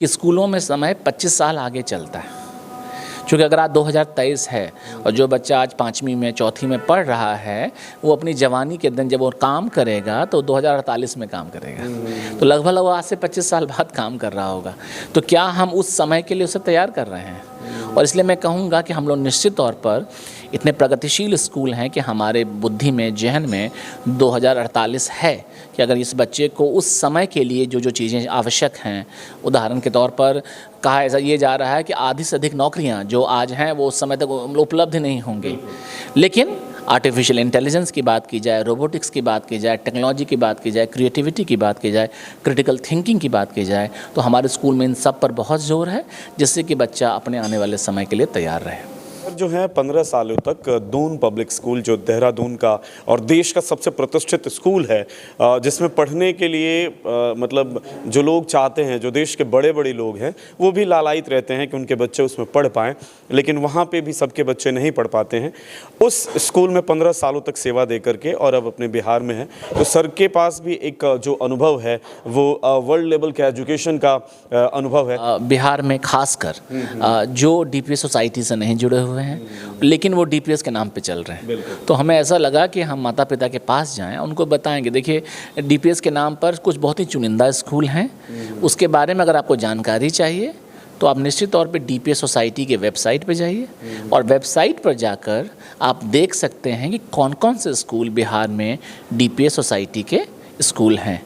कि स्कूलों में समय 25 साल आगे चलता है। क्योंकि अगर आज 2023 है और जो बच्चा आज 5वीं में 4थी में पढ़ रहा है वो अपनी जवानी के दिन जब वो काम करेगा तो 2048 में काम करेगा। तो लगभग वो आज से 25 साल बाद काम कर रहा होगा। तो क्या हम उस समय के लिए उसे तैयार कर रहे हैं? और इसलिए मैं कहूँगा कि हम लोग निश्चित तौर पर इतने प्रगतिशील स्कूल हैं कि हमारे बुद्धि में, जहन में 2048 है कि अगर इस बच्चे को उस समय के लिए जो जो चीज़ें आवश्यक हैं, उदाहरण के तौर पर कहा ऐसा ये जा रहा है कि आधी से अधिक नौकरियां जो आज हैं वो उस समय तक उपलब्ध नहीं होंगी। लेकिन आर्टिफिशियल इंटेलिजेंस की बात की जाए, रोबोटिक्स की बात की जाए, टेक्नोलॉजी की बात की जाए, क्रिएटिविटी की बात की जाए, क्रिटिकल थिंकिंग की बात की जाए, तो हमारे स्कूल में इन सब पर बहुत जोर है जिससे कि बच्चा अपने आने वाले समय के लिए तैयार रहे। जो है 15 सालों तक दून पब्लिक स्कूल जो देहरादून का और देश का सबसे प्रतिष्ठित स्कूल है, जिसमें पढ़ने के लिए मतलब जो लोग चाहते हैं, जो देश के बड़े बड़े लोग हैं वो भी लालायित रहते हैं कि उनके बच्चे उसमें पढ़ पाएँ, लेकिन वहाँ पे भी सबके बच्चे नहीं पढ़ पाते हैं। उस स्कूल में 15 सालों तक सेवा दे करके और अब अपने बिहार में है, तो सर के पास भी एक जो अनुभव है वो वर्ल्ड लेवल के एजुकेशन का अनुभव है। बिहार में खासकर जो डीपीएस सोसाइटी से नहीं जुड़े हुए हैं लेकिन वो डीपीएस के नाम पे चल रहे हैं, तो हमें ऐसा लगा कि हम माता पिता के पास जाएं, उनको बताएंगे देखिए डीपीएस के नाम पर कुछ बहुत ही चुनिंदा स्कूल हैं, उसके बारे में अगर आपको जानकारी चाहिए तो आप निश्चित तौर पे डीपीएस सोसाइटी के वेबसाइट पे जाइए और वेबसाइट पर जाकर आप देख सकते हैं कि कौन कौन से स्कूल बिहार में डीपीएस सोसाइटी के स्कूल हैं।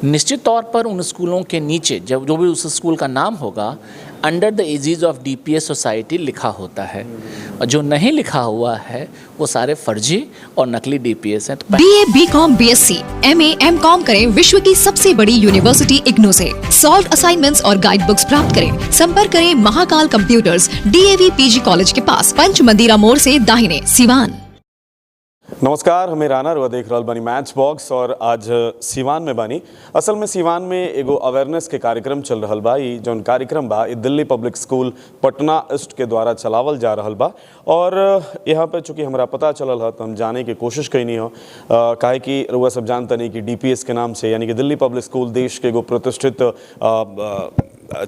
निश्चित तौर पर उन स्कूलों के नीचे जब जो भी उस स्कूल का नाम होगा under the aegis of DPS society लिखा होता है, और जो नहीं लिखा हुआ है वो सारे फर्जी और नकली डीपीएस हैं। BA, BCom, BSc, MA, MCom करें विश्व की सबसे बड़ी यूनिवर्सिटी इग्नू से। सॉल्व असाइनमेंट्स और गाइड बुक्स प्राप्त करें। संपर्क करें Mahakal computers, DAV PG college के पास, पंच मंदिरा मोड़ से दाहिने, सिवान। नमस्कार, हमें राना रुआ देख रहल बानी मैच बॉक्स और आज सिवान में बानी। असल में सिवान में एगो अवेयरनेस के कार्यक्रम चल रहल बा। ई जौन कार्यक्रम बा ई Delhi public school Patna east के द्वारा चलावल जा रहल बा और यहाँ पे चूँकि हमरा पता चलल है तो हम जाने की कोशिश कैनी हो, काहे कि रुआ सब जानता नहीं कि डीपीएस के नाम से यानी कि दिल्ली पब्लिक स्कूल देश के एगो प्रतिष्ठित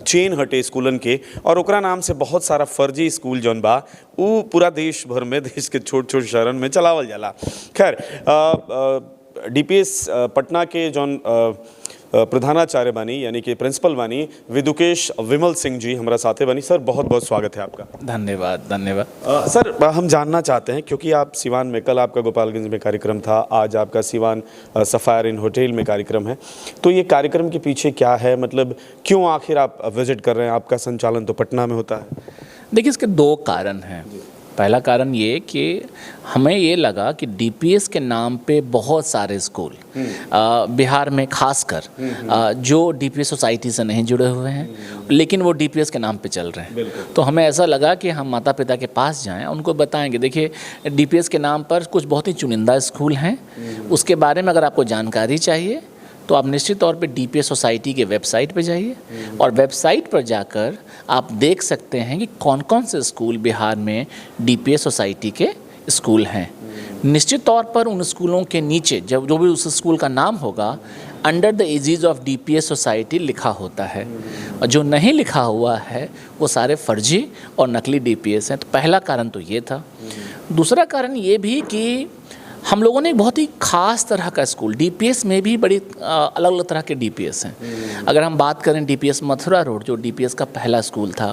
चेन हटे स्कूलन के, और ओकरा नाम से बहुत सारा फर्जी स्कूल जौन बा उ पूरा देश भर में देश के छोट छोट शहरन में चलावल जाला। खैर डीपीएस पटना के जौन प्रधानाचार्य बानी यानी कि प्रिंसिपल बानी विदुकेश विमल सिंह जी हमारा साथे बानी। सर बहुत बहुत स्वागत है आपका। धन्यवाद धन्यवाद। सर हम जानना चाहते हैं क्योंकि आप सिवान में, कल आपका गोपालगंज में कार्यक्रम था, आज आपका सिवान सफायर इन होटल में कार्यक्रम है, तो ये कार्यक्रम के पीछे क्या है, मतलब क्यों आखिर आप विजिट कर रहे हैं? आपका संचालन तो पटना में होता है। देखिए इसके दो कारण हैं। पहला कारण ये कि हमें ये लगा कि डीपीएस के नाम पे बहुत सारे स्कूल बिहार में खासकर जो डीपीएस सोसाइटी से नहीं जुड़े हुए हैं लेकिन वो डीपीएस के नाम पे चल रहे हैं, तो हमें ऐसा लगा कि हम माता पिता के पास जाएं, उनको बताएंगे देखिए डीपीएस के नाम पर कुछ बहुत ही चुनिंदा स्कूल हैं, उसके बारे में अगर आपको जानकारी चाहिए तो आप निश्चित तौर पे डीपीएस सोसाइटी के वेबसाइट पे जाइए और वेबसाइट पर जाकर आप देख सकते हैं कि कौन कौन से स्कूल बिहार में डीपीएस सोसाइटी के स्कूल हैं। निश्चित तौर पर उन स्कूलों के नीचे जब जो भी उस स्कूल का नाम होगा under the aegis of DPS society लिखा होता है, और जो नहीं लिखा हुआ है वो सारे फर्जी और नकली डीपीएस हैं। तो पहला कारण तो ये था। दूसरा कारण ये भी कि हम लोगों ने बहुत ही ख़ास तरह का स्कूल, डीपीएस में भी बड़ी अलग अलग तरह के डीपीएस हैं। अगर हम बात करें डीपीएस मथुरा रोड जो डीपीएस का पहला स्कूल था,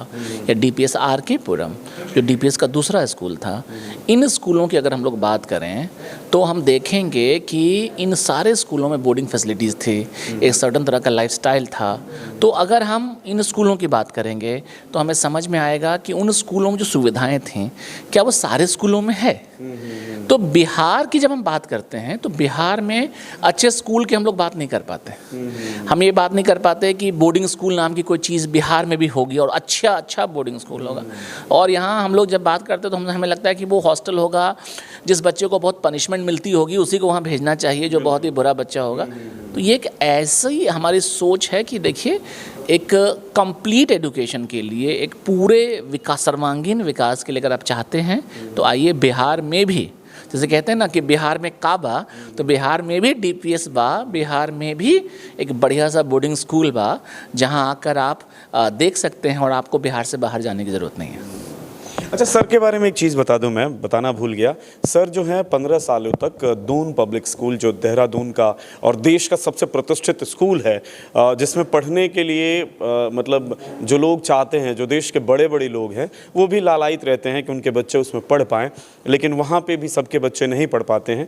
या डीपीएस आरके पुरम जो डीपीएस का दूसरा स्कूल था, इन स्कूलों की अगर हम लोग बात करें तो हम देखेंगे कि इन सारे स्कूलों में बोर्डिंग फैसिलिटीज़ थी, एक सर्टन तरह का लाइफस्टाइल था। तो अगर हम इन स्कूलों की बात करेंगे तो हमें समझ में आएगा कि उन स्कूलों में जो सुविधाएँ थीं क्या वो सारे स्कूलों में है। तो बिहार की जब हम बात करते हैं तो बिहार में अच्छे स्कूल की हम लोग बात नहीं कर पाते। हम ये बात नहीं कर पाते कि बोर्डिंग स्कूल नाम की कोई चीज़ बिहार में भी होगी और अच्छा बोर्डिंग स्कूल होगा। और यहाँ हम लोग जब बात करते हैं तो हमें लगता है कि वो हॉस्टल होगा जिस बच्चे को बहुत पनिशमेंट मिलती होगी उसी को वहाँ भेजना चाहिए जो बहुत ही बुरा बच्चा होगा। तो ये एक ऐसी हमारी सोच है कि देखिए एक कंप्लीट एजुकेशन के लिए, एक पूरे विकास, सर्वांगीण विकास के लिए अगर आप चाहते हैं तो आइए बिहार में भी जैसे कहते हैं ना कि बिहार में काबा, तो बिहार में भी डीपीएस बा, बिहार में भी एक बढ़िया सा बोर्डिंग स्कूल बा जहां आकर आप देख सकते हैं और आपको बिहार से बाहर जाने की ज़रूरत नहीं है। अच्छा सर के बारे में एक चीज़ बता दूं, मैं बताना भूल गया। सर जो है 15 सालों तक दून पब्लिक स्कूल, जो देहरादून का और देश का सबसे प्रतिष्ठित स्कूल है, जिसमें पढ़ने के लिए मतलब जो लोग चाहते हैं, जो देश के बड़े बड़े लोग हैं, वो भी लालायित रहते हैं कि उनके बच्चे उसमें पढ़ पाएँ, लेकिन वहाँ पे भी सबके बच्चे नहीं पढ़ पाते हैं।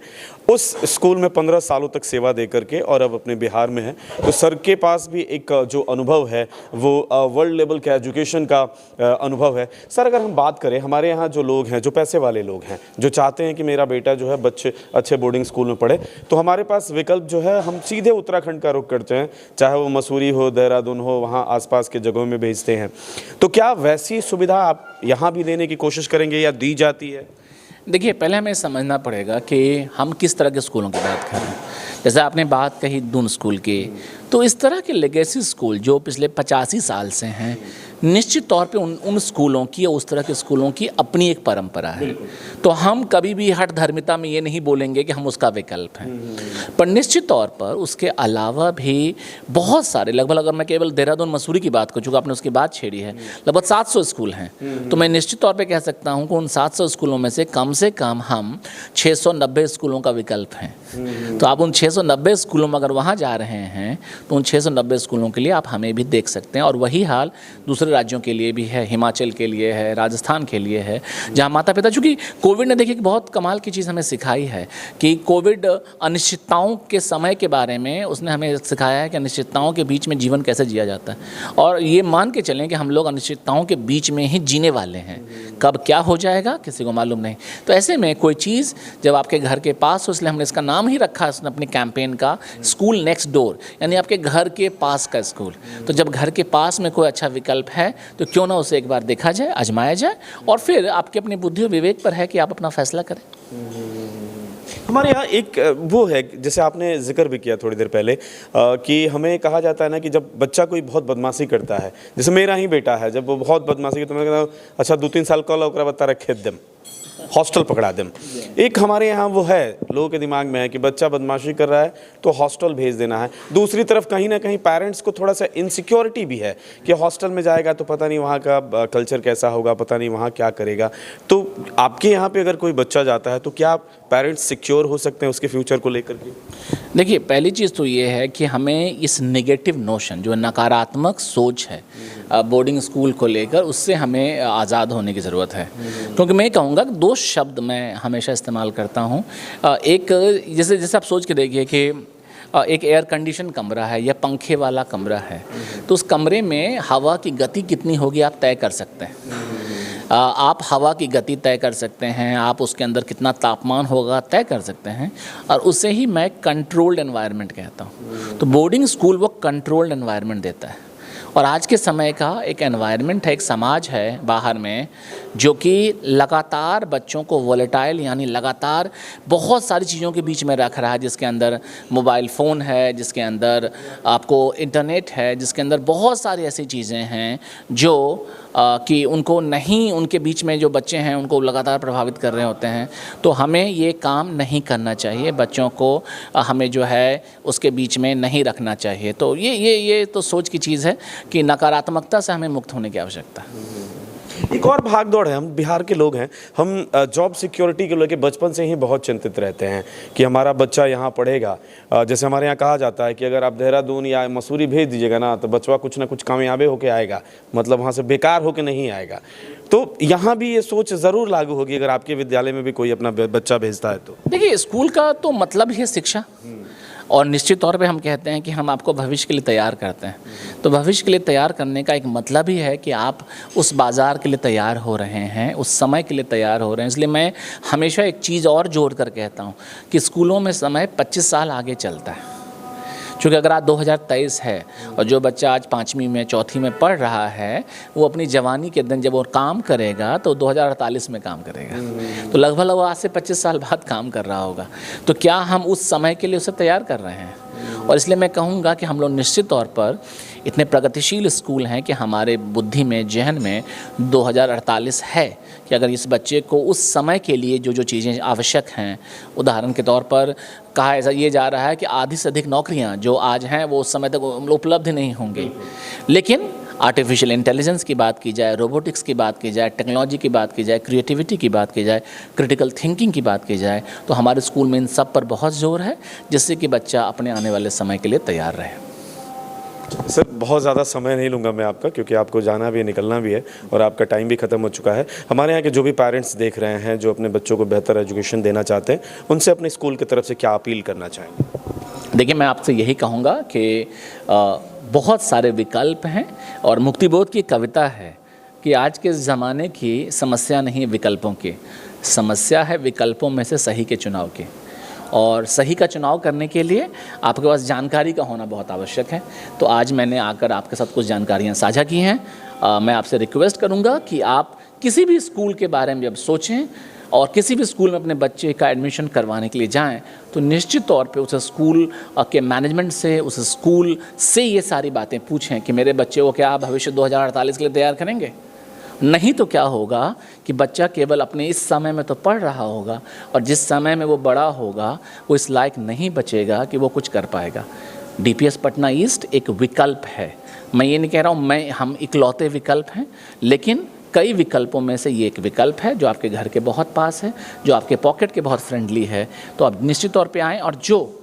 उस स्कूल में 15 सालों तक सेवा दे करके और अब अपने बिहार में है, तो सर के पास भी एक जो अनुभव है वो वर्ल्ड लेवल के एजुकेशन का अनुभव है। सर अगर हम बात करें, हमारे यहाँ जो लोग हैं, जो पैसे वाले लोग हैं, जो चाहते हैं कि मेरा बेटा जो है बच्चे अच्छे बोर्डिंग स्कूल में पढ़े, तो हमारे पास विकल्प जो है, हम सीधे उत्तराखंड का रुख करते हैं, चाहे वो मसूरी हो, देहरादून हो, वहाँ आसपास के जगहों में भेजते हैं। तो क्या वैसी सुविधा आप यहाँ भी देने की कोशिश करेंगे या दी जाती है? देखिए, पहले हमें समझना पड़ेगा कि हम किस तरह के स्कूलों की बात कर रहे हैं। जैसे आपने बात कही दून स्कूल की, तो इस तरह के लेगेसी स्कूल जो पिछले 85 साल से हैं, निश्चित तौर पे उन स्कूलों की, उस तरह के स्कूलों की अपनी एक परंपरा है। तो हम कभी भी हठ धर्मिता में ये नहीं बोलेंगे कि हम उसका विकल्प हैं, पर निश्चित तौर पर उसके अलावा भी बहुत सारे, लगभग अगर मैं केवल देहरादून मसूरी की बात करूँ, चूँकि आपने उसकी बात छेड़ी है, लगभग 700 स्कूल हैं। तो मैं निश्चित तौर पर कह सकता हूँ कि उन 700 स्कूलों में से कम हम 690 स्कूलों का विकल्प हैं। तो आप उन 690 स्कूलों में अगर वहाँ जा रहे हैं, तो उन 690 स्कूलों के लिए आप हमें भी देख सकते हैं। और वही हाल दूसरे राज्यों के लिए भी है, हिमाचल के लिए है, राजस्थान के लिए है, जहाँ माता पिता, चूँकि कोविड ने देखिए बहुत कमाल की चीज़ हमें सिखाई है कि कोविड अनिश्चितताओं के समय के बारे में उसने हमें सिखाया है कि अनिश्चितताओं के बीच में जीवन कैसे जिया जाता है। और ये मान के चलें कि हम लोग अनिश्चितताओं के बीच में ही जीने वाले हैं। कब क्या हो जाएगा किसी को मालूम नहीं। तो ऐसे में कोई चीज़ जब आपके घर के पास हो, इसलिए हमने इसका नाम ही रखा है अपने कैंपेन का, स्कूल नेक्स्ट डोर, यानी आपके घर के पास का स्कूल। तो जब घर के पास में कोई अच्छा विकल्प है तो क्यों ना उसे एक बार देखा जाए, आजमाया जाए, और फिर आपके अपनी बुद्धि और विवेक पर है कि आप अपना फैसला करें। हमारे यहाँ एक वो है, जैसे आपने जिक्र भी किया थोड़ी देर पहले, कि हमें कहा जाता है ना कि जब बच्चा कोई बहुत बदमाशी करता है, जैसे मेरा ही बेटा है, जब वो बहुत बदमाशी करता है, तो मैं कहता हूँ अच्छा 2-3 साल का ओकरा बता रखे देम, हॉस्टल पकड़ा देम। एक हमारे यहाँ वो है, लोगों के दिमाग में है कि बच्चा बदमाशी कर रहा है तो हॉस्टल भेज देना है। दूसरी तरफ कहीं ना कहीं पेरेंट्स को थोड़ा सा इनसिक्योरिटी भी है कि हॉस्टल में जाएगा तो पता नहीं वहाँ का कल्चर कैसा होगा, पता नहीं वहाँ क्या करेगा। तो आपके यहाँ पे अगर कोई बच्चा जाता है तो क्या पेरेंट्स सिक्योर हो सकते हैं उसके फ्यूचर को लेकर के? देखिए, पहली चीज़ तो ये है कि हमें इस नेगेटिव नोशन, जो नकारात्मक सोच है बोर्डिंग स्कूल को लेकर, उससे हमें आज़ाद होने की ज़रूरत है। क्योंकि मैं कहूँगा कि 2 शब्द मैं हमेशा इस्तेमाल करता हूँ। एक, जैसे आप सोच के देखिए कि एक एयर कंडीशन कमरा है या पंखे वाला कमरा है, तो उस कमरे में हवा की गति कितनी होगी आप तय कर सकते हैं। आप हवा की गति तय कर सकते हैं, आप उसके अंदर कितना तापमान होगा तय कर सकते हैं, और उसे ही मैं कंट्रोल्ड एनवायरनमेंट कहता हूँ। तो बोर्डिंग स्कूल वो कंट्रोल्ड एनवायरनमेंट देता है। और आज के समय का एक एनवायरनमेंट है, एक समाज है बाहर में, जो कि लगातार बच्चों को वोलेटाइल, यानी लगातार बहुत सारी चीज़ों के बीच में रख रहा है, जिसके अंदर मोबाइल फ़ोन है, जिसके अंदर आपको इंटरनेट है, जिसके अंदर बहुत सारी ऐसी चीज़ें हैं जो कि उनको नहीं, उनके बीच में जो बच्चे हैं उनको लगातार प्रभावित कर रहे होते हैं। तो हमें ये काम नहीं करना चाहिए, बच्चों को हमें जो है उसके बीच में नहीं रखना चाहिए। तो ये तो सोच की चीज़ है कि नकारात्मकता से हमें मुक्त होने की आवश्यकता है। एक और भाग दौड़ है, हम बिहार के लोग हैं, हम जॉब सिक्योरिटी को लेकर बचपन से ही बहुत चिंतित रहते हैं कि हमारा बच्चा यहाँ पढ़ेगा। जैसे हमारे यहाँ कहा जाता है कि अगर आप देहरादून या मसूरी भेज दीजिएगा ना, तो बचवा कुछ ना कुछ कामयाबी होके आएगा, मतलब वहाँ से बेकार होके नहीं आएगा। तो यहाँ भी ये सोच ज़रूर लागू होगी अगर आपके विद्यालय में भी कोई अपना बच्चा भेजता है तो? देखिए, स्कूल का तो मतलब ही है शिक्षा, और निश्चित तौर पे हम कहते हैं कि हम आपको भविष्य के लिए तैयार करते हैं। तो भविष्य के लिए तैयार करने का एक मतलब ही है कि आप उस बाज़ार के लिए तैयार हो रहे हैं, उस समय के लिए तैयार हो रहे हैं। इसलिए मैं हमेशा एक चीज़ और जोड़ कर कहता हूँ कि स्कूलों में समय 25 साल आगे चलता है। क्योंकि अगर आज 2023 है और जो बच्चा आज 5वीं में 4थी में पढ़ रहा है, वो अपनी जवानी के दिन जब वो काम करेगा तो 2048 में काम करेगा। तो लगभग आज से 25 साल बाद काम कर रहा होगा। तो क्या हम उस समय के लिए उसे तैयार कर रहे हैं? और इसलिए मैं कहूँगा कि हम लोग निश्चित तौर पर इतने प्रगतिशील स्कूल हैं कि हमारे बुद्धि में, जहन में 2048 है कि अगर इस बच्चे को उस समय के लिए जो जो चीज़ें आवश्यक हैं, उदाहरण के तौर पर कहा ऐसा ये जा रहा है कि आधी से अधिक नौकरियां जो आज हैं वो उस समय तक उपलब्ध नहीं होंगी, लेकिन आर्टिफिशियल इंटेलिजेंस की बात की जाए, रोबोटिक्स की बात की जाए, टेक्नोलॉजी की बात की जाए, क्रिएटिविटी की बात की जाए, क्रिटिकल थिंकिंग की बात की जाए, तो हमारे स्कूल में इन सब पर बहुत जोर है, जिससे कि बच्चा अपने आने वाले समय के लिए तैयार रहे। सर बहुत ज़्यादा समय नहीं लूँगा मैं आपका, क्योंकि आपको जाना भी है, निकलना भी है और आपका टाइम भी ख़त्म हो चुका है। हमारे यहाँ के जो भी पेरेंट्स देख रहे हैं, जो अपने बच्चों को बेहतर एजुकेशन देना चाहते हैं, उनसे अपने स्कूल की तरफ से क्या अपील करना चाहेंगे? देखिए, मैं आपसे यही कहूँगा कि बहुत सारे विकल्प हैं और मुक्तिबोध की कविता है कि आज के ज़माने की समस्या नहीं विकल्पों की, समस्या है विकल्पों में से सही के चुनाव की। और सही का चुनाव करने के लिए आपके पास जानकारी का होना बहुत आवश्यक है। तो आज मैंने आकर आपके साथ कुछ जानकारियाँ साझा की हैं। मैं आपसे रिक्वेस्ट करूँगा कि आप किसी भी स्कूल के बारे में जब सोचें और किसी भी स्कूल में अपने बच्चे का एडमिशन करवाने के लिए जाएं, तो निश्चित तौर पे उस स्कूल के मैनेजमेंट से, उस स्कूल से ये सारी बातें पूछें कि मेरे बच्चे को क्या भविष्य 2048 के लिए तैयार करेंगे। नहीं तो क्या होगा कि बच्चा केवल अपने इस समय में तो पढ़ रहा होगा और जिस समय में वो बड़ा होगा वो इस लायक नहीं बचेगा कि वो कुछ कर पाएगा। डीपीएस पटना ईस्ट एक विकल्प है। मैं ये नहीं कह रहा हूँ हम इकलौते विकल्प हैं, लेकिन कई विकल्पों में से ये एक विकल्प है जो आपके घर के बहुत पास है, जो आपके पॉकेट के बहुत फ्रेंडली है। तो आप निश्चित तौर पे आएँ और जो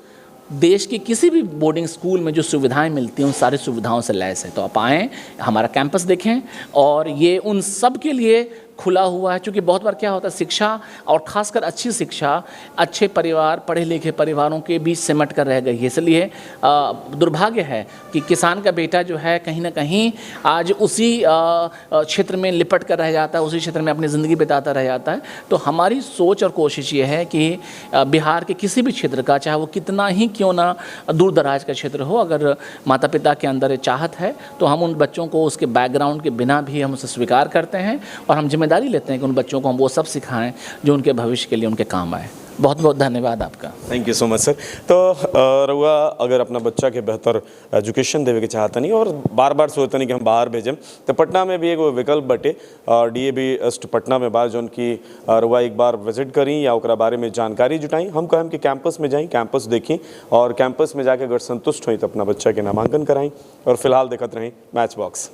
देश के किसी भी बोर्डिंग स्कूल में जो सुविधाएं मिलती हैं उन सारी सुविधाओं से लैस है। तो आप आएँ, हमारा कैंपस देखें, और ये उन सब के लिए खुला हुआ है। क्योंकि बहुत बार क्या होता है, शिक्षा और ख़ासकर अच्छी शिक्षा अच्छे परिवार, पढ़े लिखे परिवारों के बीच सिमट कर रह गई है। इसलिए दुर्भाग्य है कि किसान का बेटा जो है कहीं ना कहीं आज उसी क्षेत्र में लिपट कर रह जाता है, उसी क्षेत्र में अपनी ज़िंदगी बिताता रह जाता है। तो हमारी सोच और कोशिश ये है कि बिहार के किसी भी क्षेत्र का, चाहे वो कितना ही क्यों ना दूर दराज का क्षेत्र हो, अगर माता पिता के अंदर चाहत है तो हम उन बच्चों को उसके बैकग्राउंड के बिना भी हम उसे स्वीकार करते हैं और हम जिम्मेदारी लेते हैं कि उन बच्चों को हम वो सब सिखाएं जो उनके भविष्य के लिए उनके काम आए। बहुत बहुत धन्यवाद आपका। Thank you so much sir. तो रउआ अगर अपना बच्चा के बेहतर एजुकेशन देवे के चाहता नहीं और बार बार सोचता नहीं कि हम बाहर भेजें, तो पटना में भी एगो विकल्प बटे DAV ईस्ट पटना में बा, जौन की रउआ एक बार विजिट करी या ओकरा बारे में जानकारी जुटाई। हम कहें कि कैंपस में जाई, कैंपस देखी और कैंपस में जाके अगर संतुष्ट हुई तो अपना बच्चा के नामांकन कराई। और फिलहाल देखते रहें मैच बॉक्स।